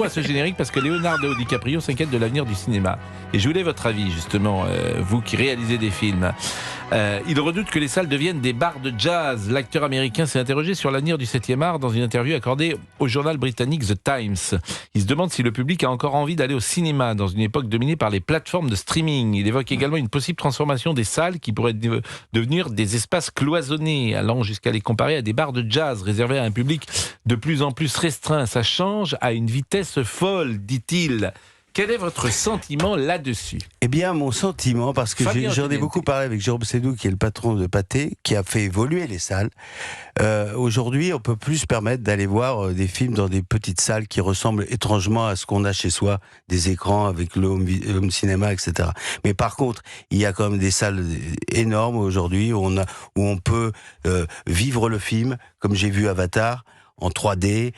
à ce générique parce que Leonardo DiCaprio s'inquiète de l'avenir du cinéma. Et je voulais votre avis, justement, vous qui réalisez des films. Il redoute que les salles deviennent des bars de jazz. L'acteur américain s'est interrogé sur l'avenir du 7e art dans une interview accordée au journal britannique The Times. Il se demande si le public a encore envie d'aller au cinéma dans une époque dominée par les plateformes de streaming. Il évoque également une possible transformation des salles qui pourraient devenir des espaces cloisonnés, allant jusqu'à les comparer à des bars de jazz réservés à un public de plus en plus restreint. Ça change à une vitesse folle, dit-il. Quel est votre sentiment là-dessus ? Eh bien, mon sentiment, parce que j'en ai beaucoup parlé avec Jérôme Sédou, qui est le patron de Pathé, qui a fait évoluer les salles. Aujourd'hui, on peut plus se permettre d'aller voir des films dans des petites salles qui ressemblent étrangement à ce qu'on a chez soi, des écrans avec le home cinéma, etc. Mais par contre, il y a quand même des salles énormes aujourd'hui où on peut vivre le film, comme j'ai vu Avatar, en 3D,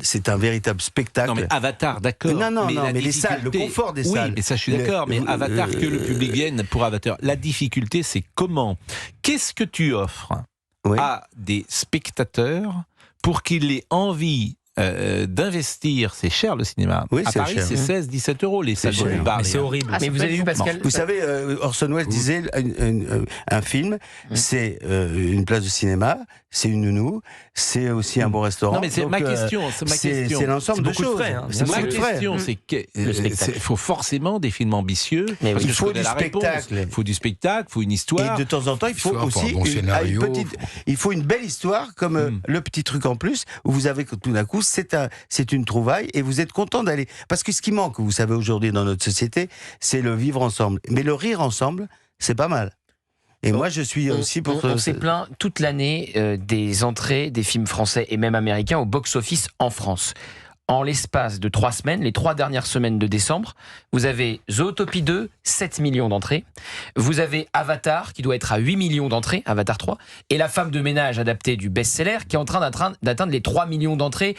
c'est un véritable spectacle. Non mais Avatar, d'accord. Mais les salles, le confort des salles. Oui, mais ça je suis d'accord, mais Avatar, que le public vienne pour Avatar. La difficulté, c'est comment ? Qu'est-ce que tu offres à des spectateurs pour qu'ils aient envie d'investir? C'est cher le cinéma. Oui, à Paris, cher. c'est 16-17 euros les salles de bar. C'est horrible. Mais vous avez vu, Pascal, vous savez, Orson Welles disait un film, c'est une place de cinéma, c'est une nounou, c'est aussi un bon restaurant. Non, mais c'est ma question. C'est l'ensemble de choses. Ma question, c'est qu'il faut forcément des films ambitieux. Mais parce il que faut je du connais la réponse. spectacle. Il faut du spectacle, il faut une histoire. Et de temps en temps, il faut aussi il faut une belle histoire, comme le petit truc en plus, où vous avez que tout d'un coup, c'est une trouvaille et vous êtes content d'aller. Parce que ce qui manque, vous savez, aujourd'hui dans notre société, c'est le vivre ensemble. Mais le rire ensemble, c'est pas mal. Et moi, je suis aussi pour... On s'est plaint toute l'année des entrées des films français et même américains au box-office en France. En l'espace de 3 semaines, les 3 dernières semaines de décembre, vous avez Zootopie 2, 7 millions d'entrées. Vous avez Avatar, qui doit être à 8 millions d'entrées, Avatar 3. Et La femme de ménage, adaptée du best-seller, qui est en train d'atteindre les 3 millions d'entrées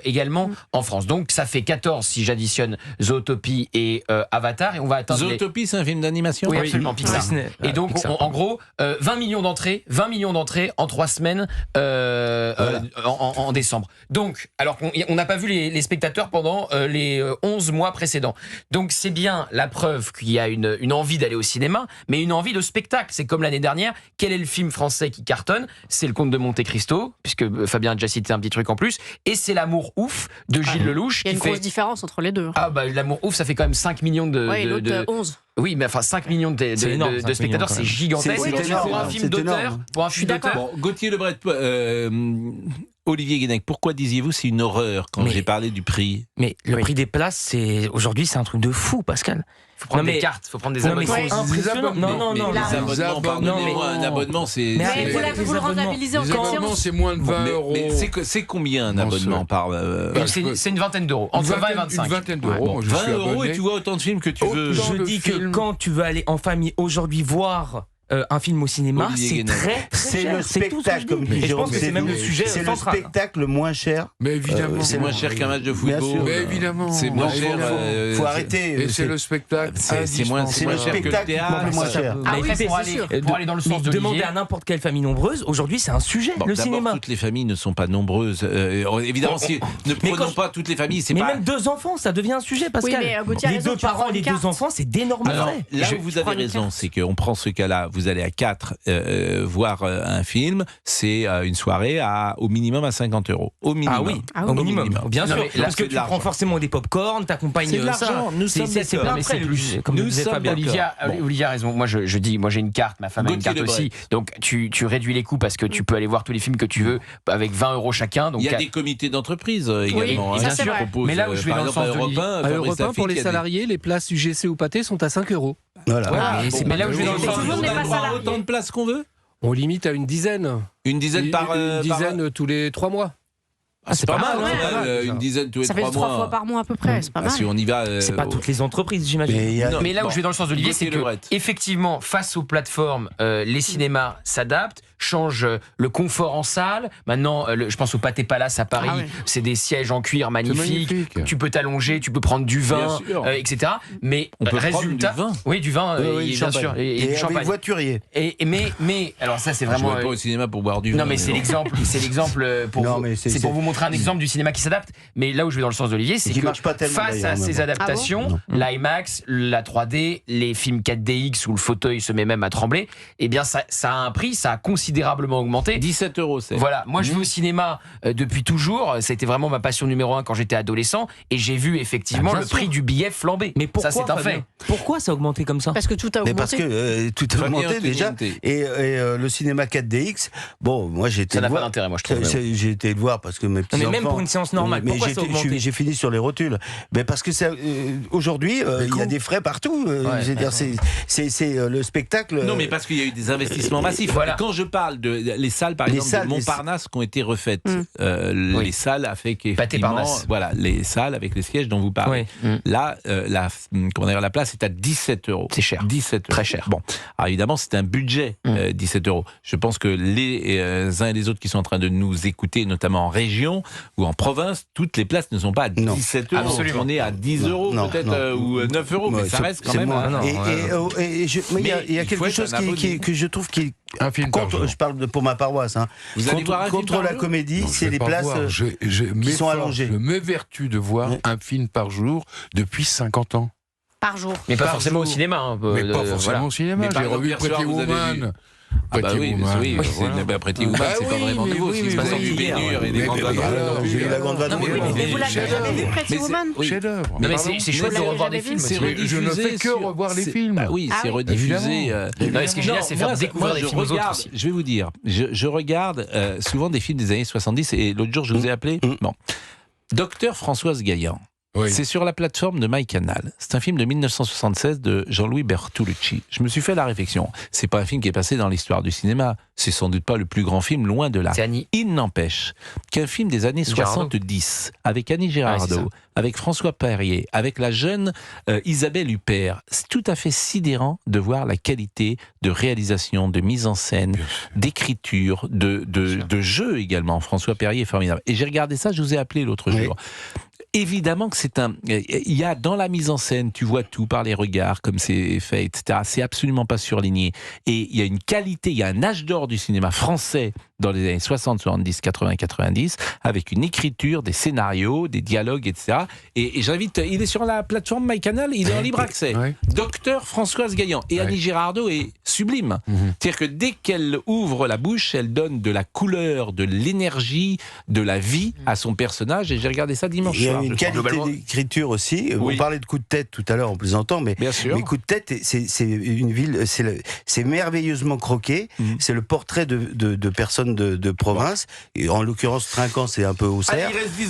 également en France. Donc ça fait 14 si j'additionne Zootopie et Avatar. Et on va atteindre Zootopie, c'est un film d'animation ? Oui, absolument, Pixar. Et donc, en gros, 20 millions d'entrées en 3 semaines en décembre. Donc, alors qu'on n'a pas vu les spectateurs pendant les 11 mois précédents. Donc c'est bien la preuve qu'il y a une envie d'aller au cinéma, mais une envie de spectacle. C'est comme l'année dernière, quel est le film français qui cartonne ? C'est Le Comte de Monte Cristo, puisque Fabien a déjà cité un petit truc en plus, et c'est L'Amour ouf de Gilles Lelouch. Il y a une grosse différence entre les deux. Ah bah L'Amour ouf, ça fait quand même 5 millions de... Oui, l'autre 11. Oui, mais enfin 5 millions de spectateurs, c'est gigantesque. Pour un film d'auteur, Bon, Gauthier Lebret, Olivier Guénec, pourquoi disiez-vous c'est une horreur quand j'ai parlé du prix ? Mais le prix des places, aujourd'hui, c'est un truc de fou, Pascal. Il faut prendre des cartes, il faut prendre des abonnements. C'est impressionnant. Non. Les abonnements, pardonnez-moi, un abonnement, c'est... Mais vous le rentabilisez en 4 séances. C'est moins de 20 euros. Mais c'est combien un abonnement par... C'est une vingtaine d'euros, entre 20 et 25. Une vingtaine d'euros. 20 euros et tu vois autant de films que tu veux. Je dis que quand tu veux aller en famille aujourd'hui voir un film au cinéma, c'est très cher. Le spectacle, comme dit je pense que c'est même le sujet central. C'est le spectacle le moins cher. Mais évidemment. C'est moins cher qu'un match de football. Mais évidemment. C'est moins cher. Faut arrêter. Et c'est le spectacle. C'est moins cher que le théâtre. Le moins cher. Ah oui, pour aller dans le sens de demander à n'importe quelle famille nombreuse, aujourd'hui c'est un sujet, le cinéma. Toutes les familles ne sont pas nombreuses. Évidemment, ne prenons pas toutes les familles. Mais même 2 enfants, ça devient un sujet, Pascal. Les 2 parents, les 2 enfants, c'est d'énormes frais. Là où vous avez raison, c'est qu'on prend ce cas-là, vous allez à 4 voir un film, c'est une soirée au minimum à 50 €. Au minimum. Au minimum. Bien sûr. Parce que tu prends forcément des pop-corn, t'accompagnes ça. C'est de l'argent. Nous sommes d'accord. Mais c'est plus. Comme disait Fabien. Olivier a raison. Moi, je dis, j'ai une carte, ma femme a une carte aussi. Donc, tu réduis les coûts parce que tu peux aller voir tous les films que tu veux avec 20 € chacun. Donc, il y a des comités d'entreprise également. Bien sûr. Mais là où je vais dans le sens de Europe 1, pour les salariés, les places UGC ou Pathé sont à 5 €. Voilà. Mais là où je vais dans le sens de autant de places qu'on veut. On limite à une dizaine. Une dizaine tous les 3 mois. C'est pas mal, une dizaine tous les 3 mois. Ça fait 3 fois par mois à peu près, c'est pas mal. Si on y va, c'est pas toutes les entreprises, j'imagine. Mais là où je vais dans le sens d'Olivier, c'est que effectivement, face aux plateformes, les cinémas s'adaptent. change le confort en salle. Maintenant, je pense au Pâté Palace à Paris, c'est des sièges en cuir magnifiques. Tu peux t'allonger, tu peux prendre du vin, etc. Mais on peut résultat, prendre du vin. Oui, du vin, bien sûr, et du champagne. Voiturier. Mais alors ça, c'est vraiment. Je vais pas au cinéma pour boire du vin. Non, mais c'est l'exemple. C'est l'exemple pour. C'est pour vous montrer un exemple du cinéma qui s'adapte. Mais là où je vais dans le sens d'Olivier, c'est que face à ces adaptations, l'IMAX, la 3D, les films 4DX où le fauteuil se met même à trembler, eh bien ça a un prix, ça a considérablement augmenté. 17 €, c'est. Voilà, moi je vais au cinéma depuis toujours, ça a été vraiment ma passion numéro 1 quand j'étais adolescent, et j'ai vu effectivement le prix du billet flamber. Mais pourquoi, ça c'est un fait. Pourquoi ça a augmenté comme ça? Parce que tout a augmenté. Mais parce que tout a augmenté déjà. Et le cinéma 4DX, bon, moi j'ai été. Ça n'a pas d'intérêt, moi je trouve. J'ai été le voir parce que mes petits enfants. Mais même pour une séance normale, pourquoi ça a augmenté? J'ai fini sur les rotules. Mais parce que aujourd'hui, il y a des frais partout. Je veux dire, c'est le spectacle. Non, mais parce qu'il y a eu des investissements massifs. Voilà. Quand je parle de les salles, par exemple, de Montparnasse qui ont été refaites, les salles avec effectivement, voilà, les salles avec les sièges dont vous parlez. Là, la place est à 17 €. C'est cher. 17 €. Très cher. Bon, alors évidemment, c'est un budget 17 €. Je pense que les uns et les autres qui sont en train de nous écouter, notamment en région ou en province, toutes les places ne sont pas à 17 €. Absolument. On est à 10 € peut-être ou 9 €, mais ça reste quand même. Il y a quelque chose que je trouve qui un film contre, je parle pour ma paroisse. Vous allez voir un film contre la comédie, c'est les places qui sont allongées. Je m'évertue de voir un film par jour depuis 50 ans. Par jour. Mais pas forcément au cinéma. Mais pas forcément au cinéma. J'ai revu Pretty Woman. Ah bah oui, Pretty Woman, c'est pas vraiment nouveau. Ce qui se passe en du Bénur et des grandes vadrouilles. J'ai vu la grande vadrouille. Mais vous l'avez jamais vu, Pretty Woman? Chef-d'œuvre. Non, mais c'est chouette de revoir des films. Je ne fais que revoir les films. Oui, c'est rediffusé. Non, ce qui est génial, c'est faire découvrir des films aux autres aussi. Je vais vous dire, je regarde souvent des films des années 70 et l'autre jour, je vous ai appelé. Bon. Docteur Françoise Gaillan. Oui. C'est sur la plateforme de MyCanal. C'est un film de 1976 de Jean-Louis Bertolucci. Je me suis fait la réflexion. C'est pas un film qui est passé dans l'histoire du cinéma. C'est sans doute pas le plus grand film, loin de là. Il n'empêche qu'un film des années 70, avec Annie Girardot, avec François Perrier, avec la jeune Isabelle Huppert, c'est tout à fait sidérant de voir la qualité de réalisation, de mise en scène, d'écriture, de jeu également. François Perrier est formidable. Et j'ai regardé ça, je vous ai appelé l'autre jour. Évidemment que il y a dans la mise en scène, tu vois tout par les regards, comme c'est fait, etc. C'est absolument pas surligné. Et il y a une qualité, il y a un âge d'or du cinéma français dans les années 60, 70, 80, 90, avec une écriture, des scénarios, des dialogues, etc. Et j'invite, il est sur la plateforme MyCanal, il est en libre accès. Docteur Françoise Gaillan. Et Annie Girardot est sublime. C'est-à-dire que dès qu'elle ouvre la bouche, elle donne de la couleur, de l'énergie, de la vie à son personnage. Et j'ai regardé ça dimanche soir. Il y a une qualité d'écriture aussi. Vous parlez de coup de tête tout à l'heure en plaisantant, mais coup de tête, c'est une ville, c'est merveilleusement croqué. C'est le portrait de personnes de province. Et en l'occurrence, Trinquant, c'est un peu Auxerre. Il reste 10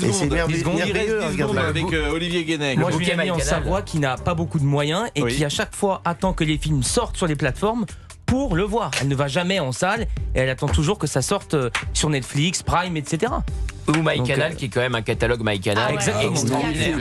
secondes. Il reste 10 secondes avec Olivier Guénec. Moi, je vis en Savoie qui n'a pas beaucoup de moyens et qui à chaque fois attend que les films sortent sur les plateformes pour le voir. Elle ne va jamais en salle et elle attend toujours que ça sorte sur Netflix, Prime, etc. Ou MyCanal, qui est quand même un catalogue MyCanal extraordinaire.